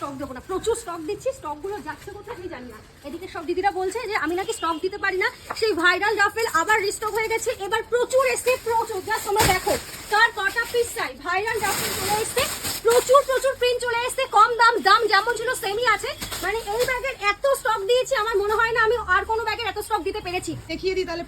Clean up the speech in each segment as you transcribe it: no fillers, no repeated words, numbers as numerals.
Stock দেবো না, প্রচুর স্টক দিচ্ছি, স্টকগুলো যাচ্ছে কোথায় আমি জানি না। এদিকে সব দিদিরা বলছে যে আমি নাকি স্টক দিতে পারি না, সেই ভাইরাল রাফেল আবার রিস্টক হয়ে গেছে, এবার প্রচুর এসছে, প্রচুর। জাস্ট তোমরা দেখো তার কটা পিস চাই, ভাইরাল রাফেল চলে এসছে, প্রচুর প্রচুর প্রিন্ট চলে এসছে, কম দাম, দাম যেমন ছিল সেমই আছে। মানে এই ব্যাগের এত স্টক দিয়েছি, আমার মনে হয় না আমি আর কোনো ব্যাগের এত স্টক দিতে পেরেছি। দেখিয়ে দিই তাহলে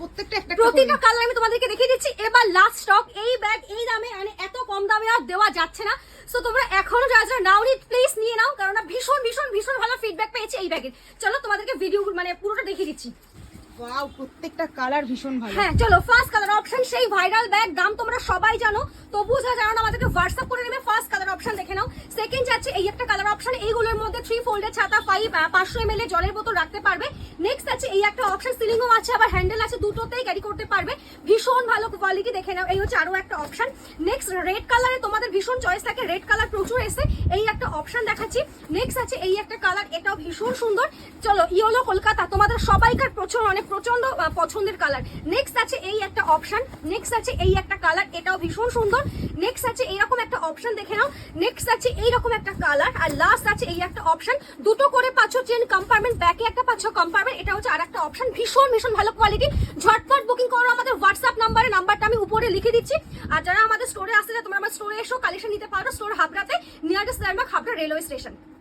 প্রতিটা কালার আমি তোমাদেরকে দেখিয়ে দিচ্ছি। এবার লাস্ট স্টক, এই ব্যাগ এই দামে, মানে এত কম দামে আর দেওয়া যাচ্ছে না। সো তোমরা এখনো যারা যারা নাওনি প্লিজ নিয়ে নাও, কারণ ভীষণ ভীষণ ভীষণ ভালো ফিডব্যাক পেয়েছি এই ব্যাগের। চলো তোমাদেরকে ভিডিও মানে পুরোটা দেখিয়ে দিচ্ছি। ওয়াও, প্রত্যেকটা কালার ভীষণ ভালো। হ্যাঁ চলো, ফার্স্ট কালার অপশন, সেই ভাইরাল ব্যাগ, দাম তোমরা সবাই জানো, তবুও যারা জানো না আমাদেরকে হোয়াটসঅ্যাপ করে নেবে। ফার্স্ট কালার অপশন দেখে নাও। সেকেন্ড যাচ্ছে এই একটা কালার অপশন, এইগুলোর মধ্যে 3 ফোল্ডের ছাতা, 500 ml জলের বোতল রাখতে পারবে। নেক্সট আছে এই একটা অপশন, সিলিংও আছে আবার হ্যান্ডেল আছে, দুটোতেই ক্যারি করতে পারবে, ভীষণ ভালো কোয়ালিটি, দেখে নাও। এই হচ্ছে আরো একটা অপশন। নেক্সট রেড কালারে তোমাদের ভীষণ চয়েস থাকে, রেড কালার প্রচুর এসে, এই একটা অপশন দেখাচ্ছি। নেক্সট আছে এই একটা কালার, এটাও ভীষণ সুন্দর। চলো ইয়েলো কলকাতা, তোমাদের সবাইকার প্রচুর মানে প্রচন্ড পছন্দের কালার। নেক্সট আছে এই একটা অপশন, নেক্সট আছে এই একটা কালার, এটাও ভীষণ সুন্দর। নেক্সট আছে এইরকম একটা অপশন, দেখে নাও। নেক্সট আছে এইরকম একটা কালার, আর লাস্ট আছে এই একটা অপশন, দুটো করে পাচ্ছ চেন কম্পার্টমেন্ট, ব্যাকে একটা পাচ্ছ কম্পার্টমেন্ট, এটা হচ্ছে আর একটা অপশন, ভীষণ ভীষণ ভালো কোয়ালিটি। ঝটপট বুকিং করো আমাদের হোয়াটসঅ্যাপ নাম্বারে, নাম্বারটা আমি উপরে লিখে দিচ্ছি। আর যারা আমাদের স্টোরে আসতে চাও তোমরা আমার স্টোরে এসো, কালেকশন নিতে পারো। স্টোর হাবড়াতে, nearest landmark Habra railway station.